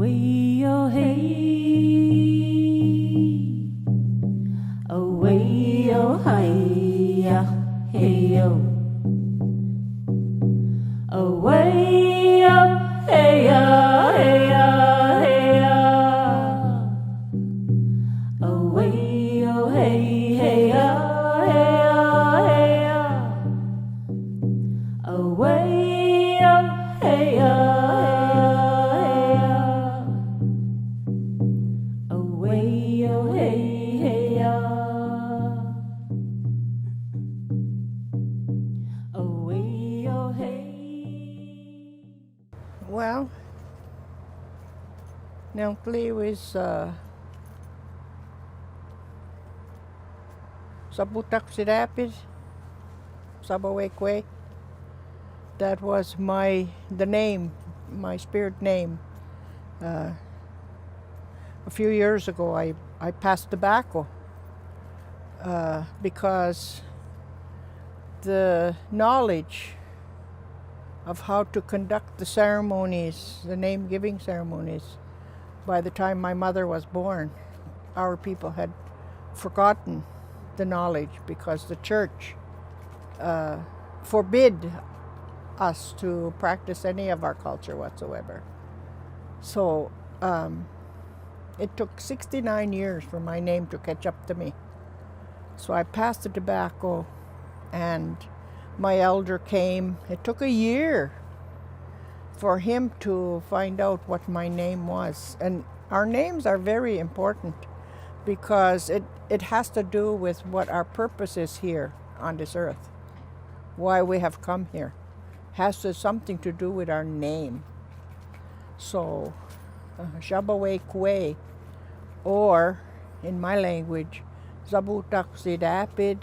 Away, oh hey, away, oh hi-ya, hey, oh. Away, oh hey-ya, hey-ya, hey-ya. Away, oh hey, hey-ya, hey-ya, hey-ya. Away, oh hey-ya, hey-ya, hey-ya. Away, oh hey, hey-ya. Away, oh hey. Well, Wapna'kikewi'skwaq Wapna'kikewi'skwaq. That was the name, my spirit name. A few years ago, I passed tobacco because the knowledge of how to conduct the ceremonies, the name-giving ceremonies, by the time my mother was born, our people had forgotten the knowledge because the church forbid us to practice any of our culture whatsoever. So it took 69 years for my name to catch up to me. So I passed the tobacco and my elder came. It took a year for him to find out what my name was. And our names are very important because it has to do with what our purpose is here on this earth, why we have come here. Has something to do with our name. So, Wapna'kikewi'skwaq, or in my language, Wapna'kikewi'skwaq,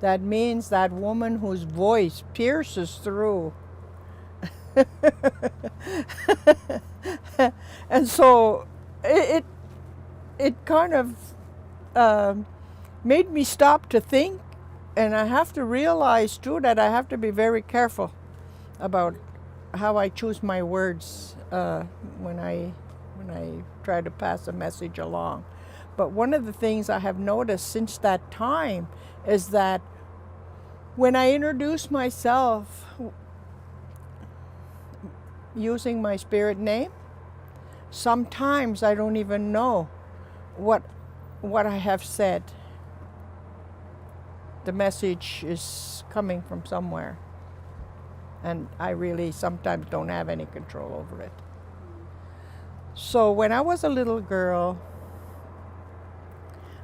that means that woman whose voice pierces through. And so it kind of made me stop to think, and I have to realize too that I have to be very careful about how I choose my words when I try to pass a message along. But one of the things I have noticed since that time is that when I introduce myself using my spirit name, sometimes I don't even know what I have said. The message is coming from somewhere, and I really sometimes don't have any control over it. So when I was a little girl,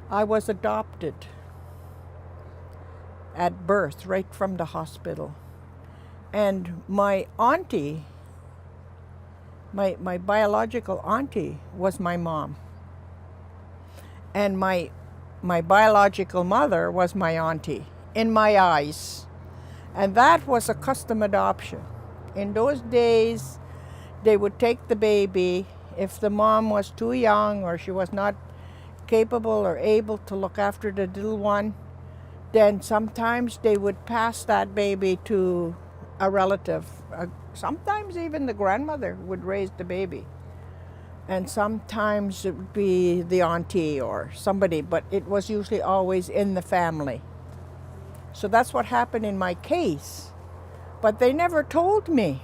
I was adopted at birth, right from the hospital. And my auntie, my biological auntie, was my mom. And my biological mother was my auntie, in my eyes. And that was a custom adoption. In those days, they would take the baby. If the mom was too young or she was not capable or able to look after the little one, then sometimes they would pass that baby to a relative. Sometimes even the grandmother would raise the baby. And sometimes it would be the auntie or somebody, but it was usually always in the family. So that's what happened in my case. But they never told me.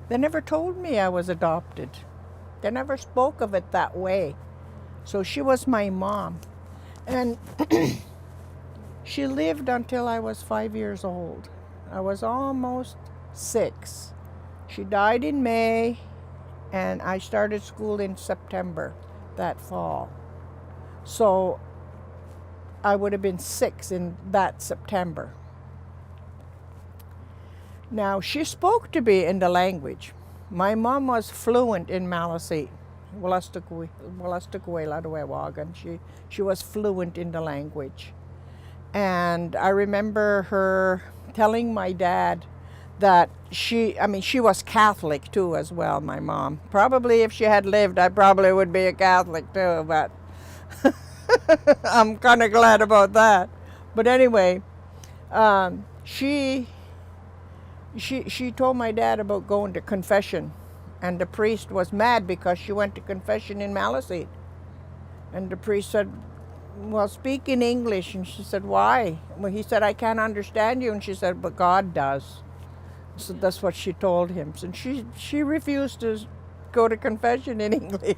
They never told me I was adopted. They never spoke of it that way. So she was my mom. And she lived until I was 5 years old. I was almost 6. She died in May, and I started school in September that fall. So I would have been 6 in that September. Now, she spoke to me in the language. My mom was fluent in Maliseet. She was fluent in the language. And I remember her telling my dad that she was Catholic too as well, my mom. Probably if she had lived, I probably would be a Catholic too, but I'm kind of glad about that. But anyway, she told my dad about going to confession And the priest was mad because she went to confession in Maliseet. And the priest said, well, speak in English. And she said, why? Well, he said, I can't understand you. And she said, but God does. So that's what she told him. And she refused to go to confession in English.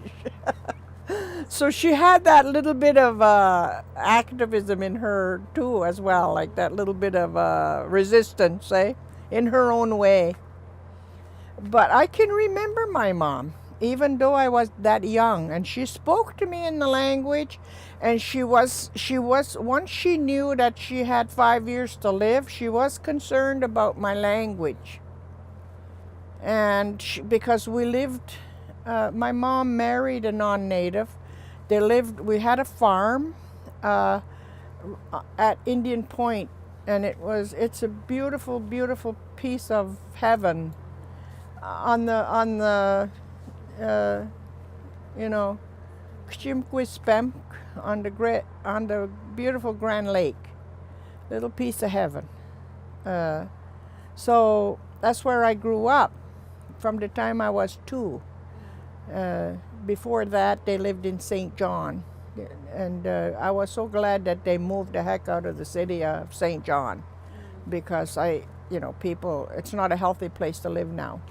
So she had that little bit of activism in her too as well, like that little bit of resistance, in her own way. But I can remember my mom, even though I was that young, and she spoke to me in the language, and she was once she knew that she had 5 years to live, she was concerned about my language. And because we lived, my mom married a non-native. We had a farm at Indian Point, and it's a beautiful, beautiful piece of heaven on the Wapna'kikewi'skwaq, on the beautiful Grand Lake, little piece of heaven. So that's where I grew up from the time I was 2. Before that, they lived in St. John, and I was so glad that they moved the heck out of the city of St. John, because people, it's not a healthy place to live now.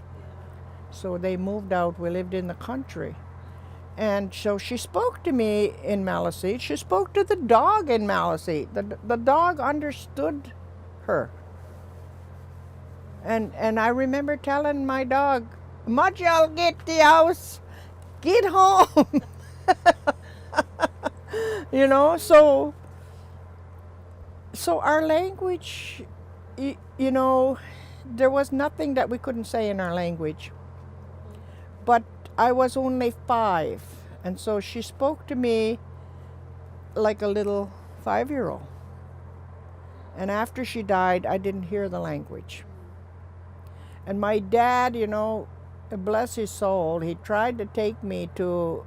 So they moved out. We lived in the country. And so she spoke to me in Maliseet. She spoke to the dog in Maliseet. The dog understood her. And I remember telling my dog, Mudge, I'll get the house. Get home. So our language, there was nothing that we couldn't say in our language. But I was only 5, and so she spoke to me like a little 5-year-old. And after she died, I didn't hear the language. And my dad, bless his soul, he tried to take me to,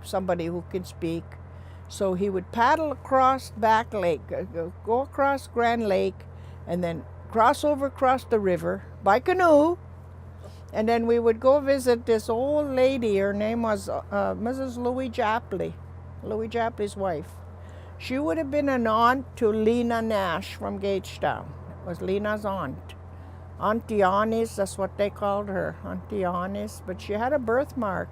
somebody who can speak. So he would paddle across Back Lake, go across Grand Lake, and then cross the river by canoe. And then we would go visit this old lady. Her name was Mrs. Louis Japley's wife. She would have been an aunt to Lena Nash from Gagetown. It was Lena's aunt. Auntie Anis, that's what they called her, Auntie Anis. But she had a birthmark.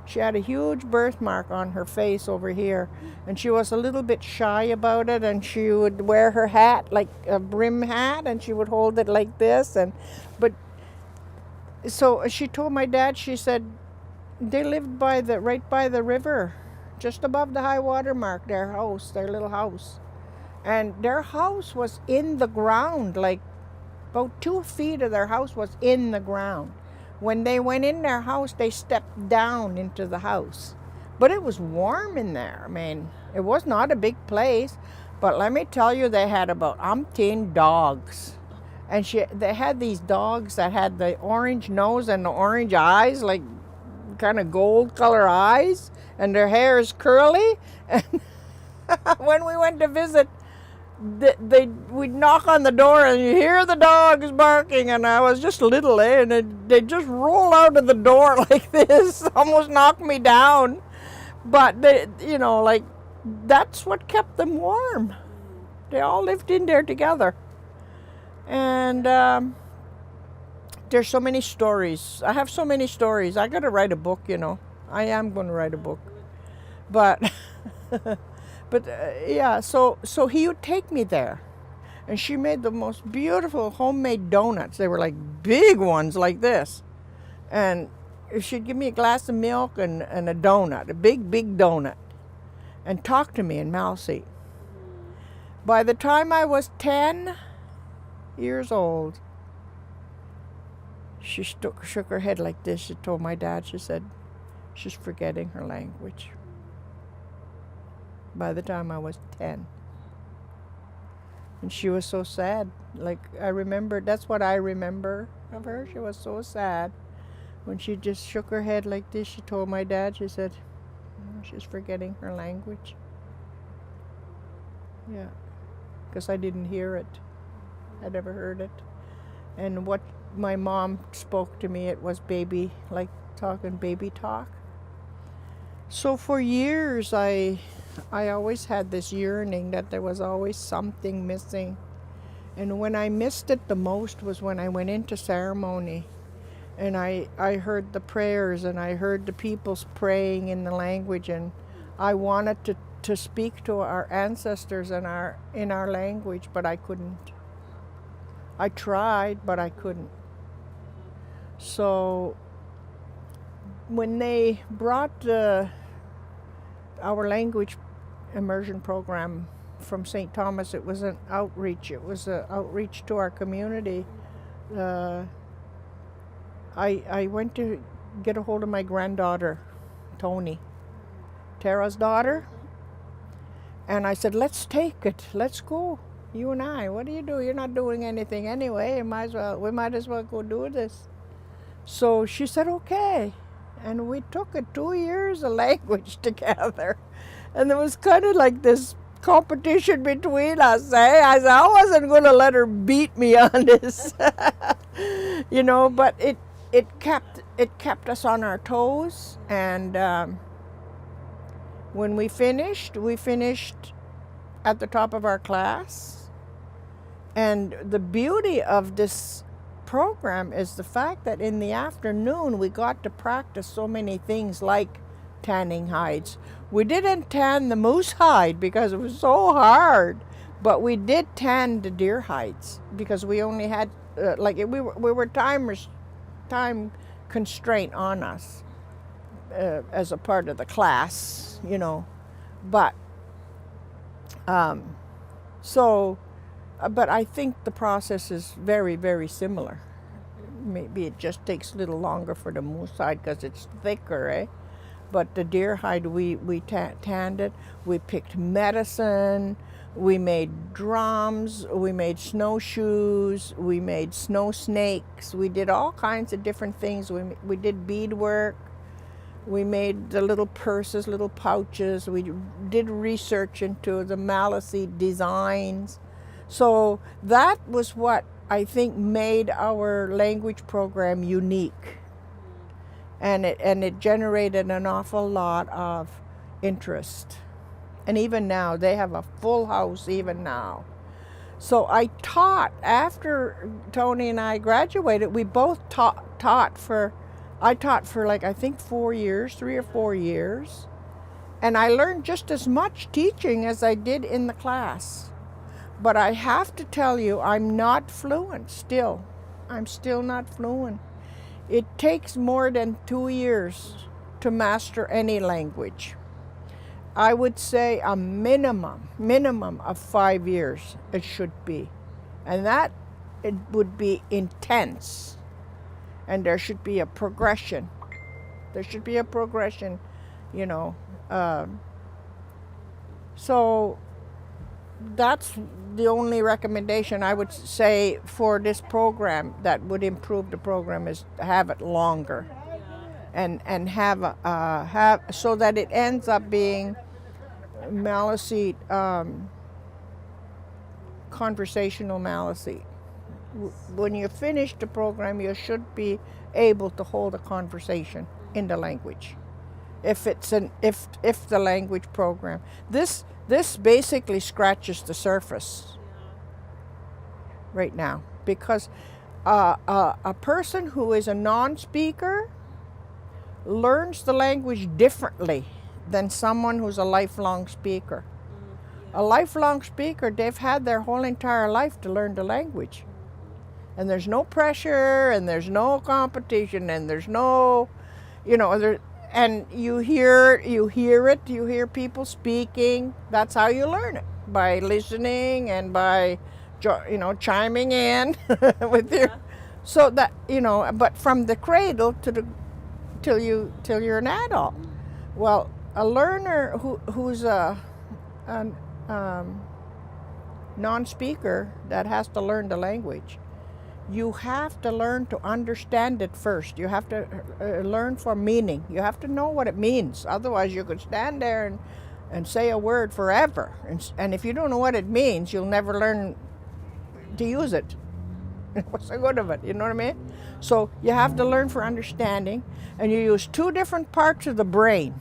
She had a huge birthmark on her face over here. And she was a little bit shy about it, and she would wear her hat like a brim hat, and she would hold it like this. So she told my dad, she said, they lived right by the river, just above the high water mark, their little house. And their house was in the ground, like about 2 feet of their house was in the ground. When they went in their house, they stepped down into the house. But it was warm in there. I mean, it was not a big place. But let me tell you, they had about umpteen dogs. And they had these dogs that had the orange nose and the orange eyes, like kind of gold color eyes, and their hair is curly. And when we went to visit, we'd knock on the door and you hear the dogs barking, and I was just little, and they just roll out of the door like this, almost knock me down. But that's what kept them warm. They all lived in there together. And there's so many stories. I have so many stories. I got to write a book, I am going to write a book. But, so he would take me there. And she made the most beautiful homemade donuts. They were like big ones like this. And she'd give me a glass of milk and a donut, a big, big donut, and talk to me in Maliseet. By the time I was 10 years old, she shook her head like this. She told my dad, she said, she's forgetting her language. By the time I was 10. And she was so sad. Like, that's what I remember of her. She was so sad. When she just shook her head like this, she told my dad, she said, she's forgetting her language. Yeah, because I didn't hear it. I never heard it. And what my mom spoke to me, it was baby, like talking baby talk. So for years, I always had this yearning that there was always something missing. And when I missed it the most was when I went into ceremony. And I heard the prayers and I heard the people praying in the language, and I wanted to speak to our ancestors in our language, but I couldn't. I tried, but I couldn't. So when they brought our language immersion program from St. Thomas, it was an outreach. It was an outreach to our community. I went to get a hold of my granddaughter, Tony, Tara's daughter, and I said, let's take it. Let's go. You and I. What do you do? You're not doing anything anyway. We might as well go do this. So she said, okay. And we took it 2 years of language together. And there was kind of like this competition between us. I said, I wasn't going to let her beat me on this. But it kept us on our toes. And when we finished at the top of our class. And the beauty of this program is the fact that in the afternoon we got to practice so many things like tanning hides. We didn't tan the moose hide because it was so hard, but we did tan the deer hides because we only had we were time constraint on us as a part of the class, but but I think the process is very, very similar. Maybe it just takes a little longer for the moose hide because it's thicker, eh? But the deer hide, we tanned it. We picked medicine. We made drums. We made snowshoes. We made snow snakes. We did all kinds of different things. We did beadwork. We made the little purses, little pouches. We did research into the Maliseet designs. So that was what I think made our language program unique. And it generated an awful lot of interest. And even now, they have a full house even now. So I taught, after Tony and I graduated, we both taught for I think 4 years, 3 or 4 years. And I learned just as much teaching as I did in the class. But I have to tell you, I'm not fluent still. I'm still not fluent. It takes more than 2 years to master any language. I would say a minimum of 5 years it should be. And that it would be intense. And there should be a progression. So that's the only recommendation I would say for this program that would improve the program is to have it longer, and have so that it ends up being Maliseet, conversational Maliseet. When you finish the program, you should be able to hold a conversation in the language. If the language program, this basically scratches the surface right now, because a person who is a non-speaker learns the language differently than someone who's a lifelong speaker. A lifelong speaker, they've had their whole entire life to learn the language. And there's no pressure, and there's no competition, and there's no, and you hear people speaking. That's how you learn it, by listening and by, chiming in with your, so that, but from the cradle till you're an adult. Well, a learner who's a non-speaker that has to learn the language, you have to learn to understand it first. You have to learn for meaning. You have to know what it means. Otherwise, you could stand there and say a word forever. And if you don't know what it means, you'll never learn to use it. What's the good of it? You know what I mean? So you have to learn for understanding, and you use two different parts of the brain.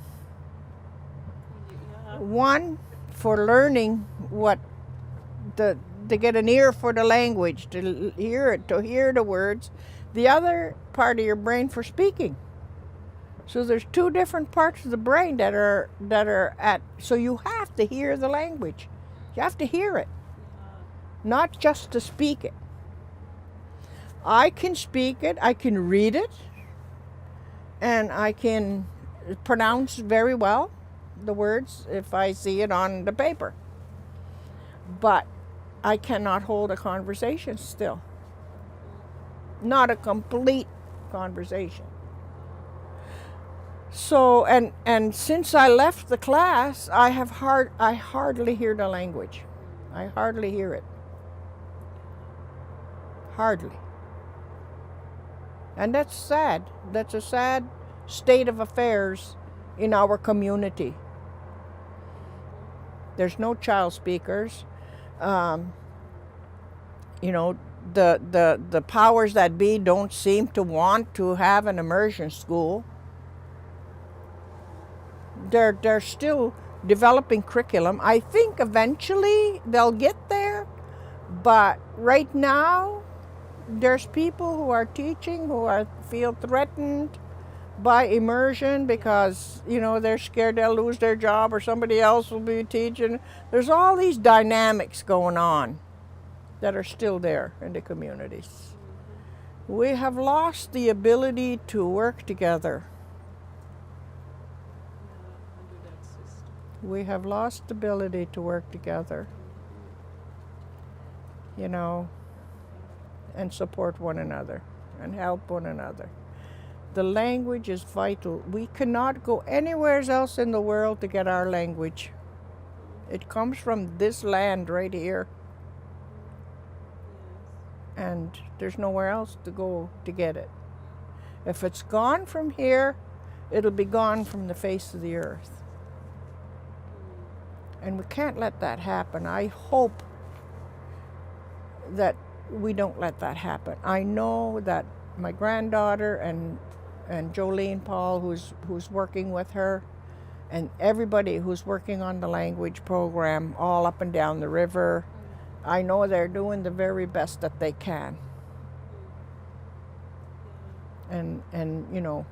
One for learning to get an ear for the language, to hear it, to hear the words. The other part of your brain for speaking. So there's two different parts of the brain that are at. So you have to hear the language. You have to hear it, not just to speak it. I can speak it, I can read it, and I can pronounce very well the words if I see it on the paper. But I cannot hold a conversation still. Not a complete conversation. So, and since I left the class, I hardly hear the language. I hardly hear it. Hardly. And that's sad. That's a sad state of affairs in our community. There's no child speakers. You know, the powers that be don't seem to want to have an immersion school. They're still developing curriculum. I think eventually they'll get there, but right now there's people who are teaching who feel threatened by immersion because, you know, they're scared they'll lose their job or somebody else will be teaching. There's all these dynamics going on that are still there in the communities. We have lost the ability to work together. We have lost the ability to work together, you know, and support one another and help one another. The language is vital. We cannot go anywhere else in the world to get our language. It comes from this land right here. And there's nowhere else to go to get it. If it's gone from here, it'll be gone from the face of the earth. And we can't let that happen. I hope that we don't let that happen. I know that my granddaughter and Jolene Paul, who's working with her, and everybody who's working on the language program all up and down the river, I know they're doing the very best that they can. And you know,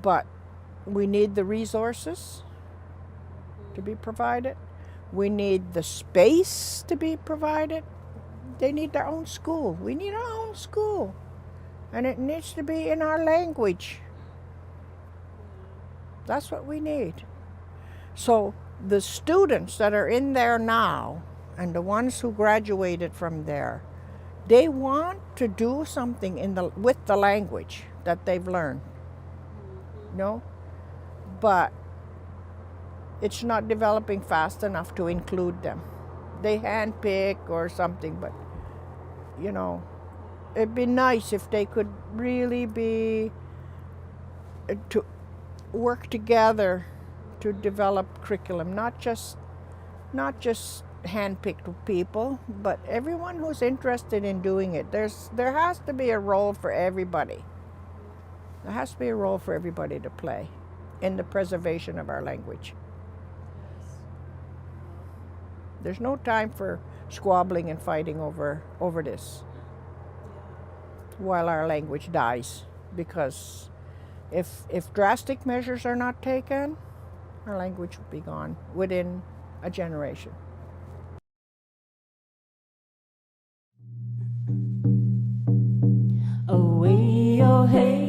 but we need the resources to be provided. We need the space to be provided. They need their own school. We need our own school. And it needs to be in our language. That's what we need. So the students that are in there now and the ones who graduated from there, they want to do something with the language that they've learned. You know? But it's not developing fast enough to include them. They handpick or something, but, you know, it'd be nice if they could really be to work together to develop curriculum, not just handpicked people, but everyone who's interested in doing it. There has to be a role for everybody. There has to be a role for everybody to play in the preservation of our language. There's no time for squabbling and fighting over this while our language dies, because if drastic measures are not taken, our language will be gone within a generation. Away, oh hey.